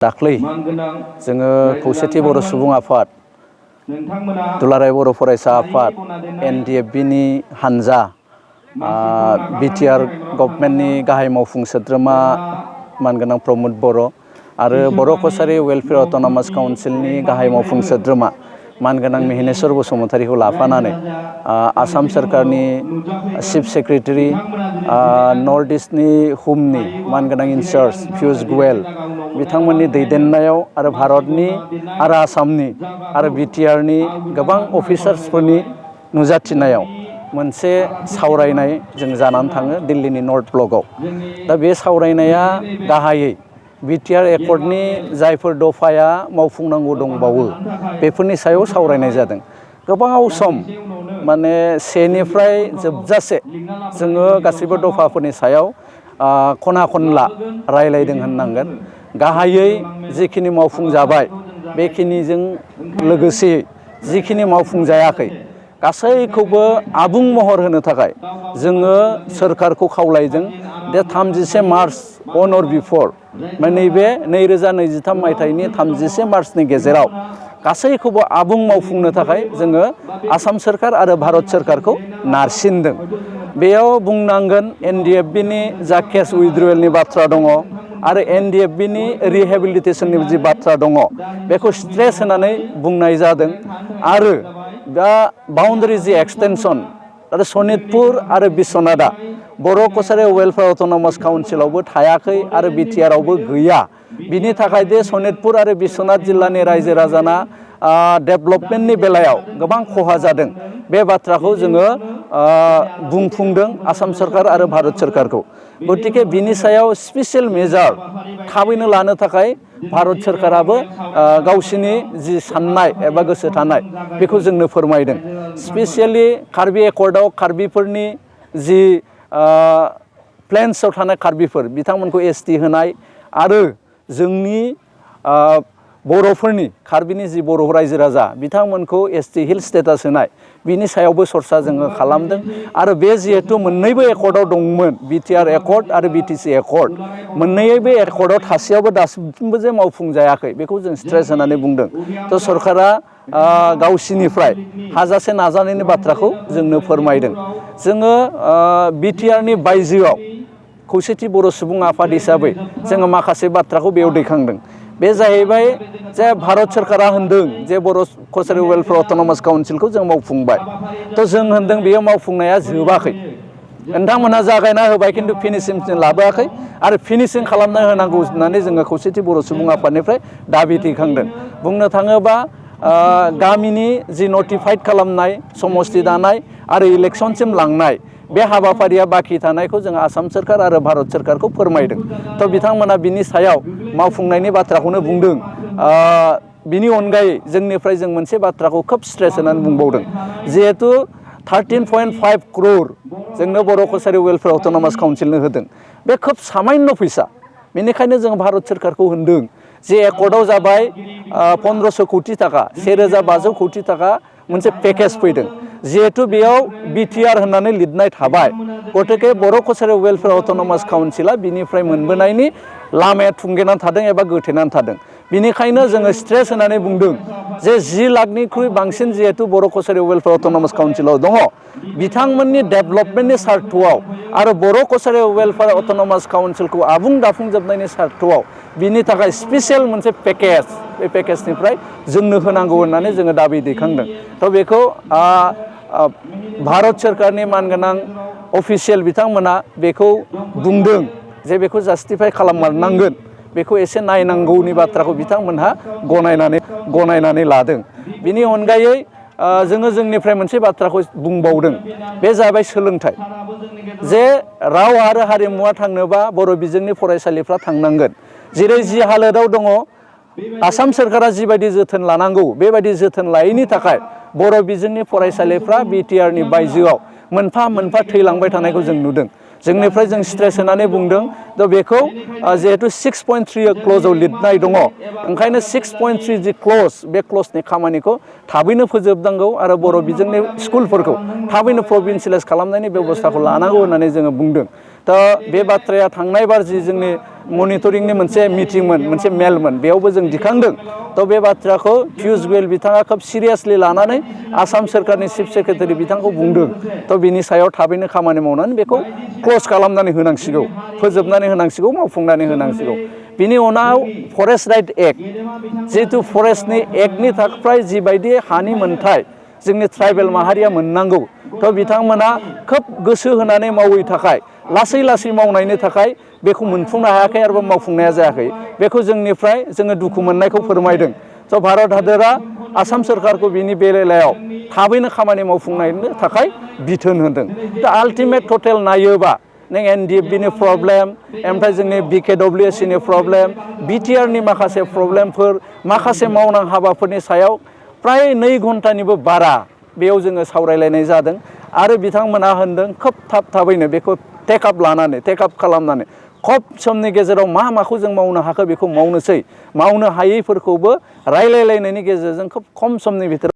दाख्लै जोङो खौसेथि बर' सुबुं आफाद, दुलाराय बर' फरायसा आफाद, NDFB-नि हानजा, बिटिआर गभर्नमेन्टनि गाहाय मावफुं सोद्रोमा मानगोनां प्रमद बर' आरो बर' कछारी वेलफेयार अट'नमास काउन्सिलनि गाहाय मावफुं सोद्रोमा मानगोनां मेहेनेश्वर बसुमतारीखौ लाफानानै आसाम सोरखारनि चिफ सेक्रेटारि, नर्थ इस्टनि हुमनि मानगोनां इनचार्ज पियुष गोयल बिथांमोननि दैदेननायाव आरो भारतनि आरो आसामनि आरो बिटिआरनि गोबां अफिसार्सफोरनि नुजाथिनायाव मोनसे सावरायनाय जों जानानै थाङो दिल्लीनि नर्थ ब्लकआव। दा बे सावरायनाया गाहायै बिटिआर एकर्डनि जायफोर दफाया मावफुंनांगौ दंबावो बेफोरनि सायाव सावरायनाय जादों। गोबाव सम माने सेनिफ्राय जोबजासे जोङो गासैबो दफाफोरनि सायाव खना खनला रायलायदों होननांगोन। गाहायै जिखिनि मावफुंजाबाय बेखिनिजों लोगोसे जिखिनि मावफुंजायाखै गासैखौबो आबुं महर होनो थाखाय जोङो सोरखारखौ खावलायदों दे 31 मार्च अन अर बिफर नैबे 2023 मायथाइनि 31 मार्चनि गेजेराव गासैखौबो आबुं मावफुंनो थाखाय जोङो आसाम सोरखार आरो भारत सोरखारखौ नारसिनदों। बेयाव बुंनांगोन NDFB-नि जा केस उइथड्रयेलनि बाथ्रा दङ आरो NDFB-नि रिहेबिलिटेसननि जि बाथ्रा दङ बेखौ स्ट्रेस होनानै बुंनाय जादों। आरो दा बाउन्डारि जि एक्सटेनसन आरो सनितपुर आरो बिश्वनाथआ बर' कछारी वेलफेयार अट'नमास काउन्सिलावबो थायाखै आरो बिटिआरआवबो गैया। बिनि थाखाय दे सनितपुर आरो बिश्वनाथ जिल्लानि रायजो राजाना डेभेलपमेन्टनि बेलायाव गोबां खहा जादों। बे बाथ्राखौ जोङो बुंफुंदों आसाम सोरखार आरो भारत सोरखारखौ। गतिके बिनि सायाव स्पेसियेल मेजार थाबैनो लानो थाखाय भारत सोरखाराबो गावसिनि जि साननाय एबा गोसो थानाय बेखौ जोंनो फोरमायदों। स्पेसियेलि कार्बि एकर्डआव कार्बिफोरनि जि प्लेन्सआव थानाय कार्बिफोर बिथांमोनखौ ST होनाय आरो जोंनि बर'फोरनि कार्बिनि जि बर' रायजो राजा बिथांमोनखौ ST हिल स्टेटास होनाय बिनि सायावबो सरसा जोङो खालामदों। आरो बे जिहेथु मोननैबो एकर्डआव दंमोन बिटिआर एकर्ड आरो BTC एकर्ड मोननैबो एकर्डआव थासेयावबो दासिमबो जे मावफुंजायाखै बेखौ जों स्ट्रेस होनानै बुंदों। थ' सरकारा गावसिनिफ्राय हाजासे नाजानायनि बाथ्राखौ जोंनो फोरमायदों। जोङो बिटिआरनि बायजोआव खौसेथि बर' सुबुं आफाद हिसाबै जोङो माखासे बाथ्राखौ बेयाव दैखांदों। बे जाहैबाय जे भारत सोरखारा होनदों जे बर' कछारी वेलफेयार अट'नमास काउन्सिलखौ जों मावफुंबाय। थ' जों होनदों बेयो मावफुंनाया जोबाखै। नोंथांमोनहा जागायना होबाय खिन्थु फिनिसिं लाबोआखै आरो फिनिसिं खालामना होनांगौ होननानै जोङो खौसेथि बर' सुबुं आफादनिफ्राय दाबि दैखांदों। बुंनो थाङोबा गामिनि जि नटिफाइड खालामनाय समस्ति दानाय आरो इलेक्सनसिम लांनाय बे हाबाफारिया बाखि थानायखौ जों आसाम सोरखार आरो भारत सोरखारखौ फोरमायदों। थ' बिथांमोना बिनि सायाव मावफुंनायनि बाथ्राखौनो बुंदों। बिनि अनगायै जोंनिफ्राय जों मोनसे बाथ्राखौ खोब स्ट्रेस होनानै बुंबावदों। जिहेतु 13.5 crore जोंनो बर' कछारी वेलफेयार अट'नमास काउन्सिलनो होदों। बे खोब सामान्य फैसा। बेनिखायनो जों भारत सोरखारखौ होनदों जे एकर्डआव जाबाय 1500 कौटि थाखा 1500 कौटि थाखा मोनसे पेकेज फैदों। जिहेतु बेयाव बिटिआर होननानै लिरनाय थाबाय गतिके बर' कछारी वेलफेयार अट'नमास काउन्सिला बिनिफ्राय मोनबोनायनि लामाया थुंगेनानै थादों एबा गोथेनानै थादों। बिनिखायनो जोङो स्ट्रेस होनानै बुंदों जे 10 लाखनिख्रुइ बांसिन जिहेतु बर' कछारी वेलफेयार अट'नमास काउन्सिलाव दङ बिथांमोननि डेभेलपमेन्टनि सार्थआव आरो बर' कछारी वेलफेयार अट'नमास काउन्सिलखौ आबुं दाफुंजोबनायनि सार्थआव बिनि थाखाय स्पेसियेल मोनसे पेकेज बे पेकेजनिफ्राय जोंनो होनांगौ होननानै जोङो दाबि दैखांदों। थ' बेखौ भारत सोरखारनि मानगोनां अफिसियेल बिथांमोना बेखौ बुंदों जे बेखौ जास्टिफाइ खालाममारनांगोन। बेखौ एसे नायनांगौनि बाथ्राखौ बिथांमोनहा गनायनानै लादों। बिनि अनगायै जोङो जोंनिफ्राय मोनसे बाथ्राखौ बुंबावदों बे जाबाय सोलोंथाइ। जे राव आरो हारिमुवा थांनोबा बर' बिजोंनि फरायसालिफ्रा थांनांगोन। जेरै जि हालोदाव दङ आसाम सोरखारा जिबायदि जोथोन लानांगौ बेबायदि जोथोन लायैनि थाखाय बर' बिजोंनि फरायसालिफ्रा बिटिआरनि बायजोआव मोनफा मोनफा थैलांबाय थानायखौ जों नुदों। जोंनिफ्राय जों स्ट्रेस होनानै बुंदों थ' बेखौ जिहेतु 6.3 क्ल'जआव लिरनाय दङ ओंखायनो 6.3 जि क्ल'ज बे क्ल'जनि खामानिखौ थाबैनो फोजोबनांगौ आरो बर' बिजोंनि स्कुलफोरखौ थाबैनो प्रभिन्सियेलाइज खालामनायनि बेब'स्थाखौ लानांगौ होननानै जोङो बुंदों। दा बे बाथ्राया थांनाय बार जि जोंनि मनिटरिंनि मोनसे मिटिंमोन मोनसे मेलमोन बेयावबो जों दिखांदों थ' बे बाथ्राखौ पियुष गोयल बिथाङा खोब सिरियासलि लानानै आसाम सोरखारनि चिफ सेक्रेटारि बिथांखौ बुंदों थ' बिनि सायाव थाबैनो खामानि मावनानै बेखौ क्ल'ज खालामनानै होनांसिगौ फोजोबनानै होनांसिगौ मावफुंनानै होनांसिगौ बिनि उनाव फरेस्ट राइट एक्ट जिहेतु फरेस्टनि एक्टनि थाखाय जिबायदि हानि मोन्थाय जोंनि ट्राइबेल माहारिया मोननांगौ थ' बिथांमोना खोब गोसो होनानै मावै थाखाय लासै लासै मावनायनि थाखाय बेखौ मोनफुंनो हायाखै आरो मावफुंनाया जायाखै बेखौ जोंनिफ्राय जोङो दुखु मोननायखौ फोरमायदों थ' भारत हादरा आसाम सोरखारखौ बिनि बेलायाव थाबैनो खामानि मावफुंनायनि थाखाय बिथोन होदों दा आल्टिमेट टटेल नायोबा नों NDFBनि प्रब्लेम ओमफ्राय जोंनि BKWSनि प्रब्लेम BTRनि माखासे प्रब्लेमफोर माखासे मावनां हाबाफोरनि सायाव प्राय 2 घन्टानिबो बारा बेयाव जोङो सावरायलायनाय जादों आरो बिथांमोना होनदों खोब थाबैनो बेखौ टेकआप खालामनानै खम समनि गेजेराव माखौ जों मावनो हाखो बेखौ मावनोसै मावनो हायैफोरखौबो रायलायलायनायनि गेजेरजों खोब खम समनि भितराव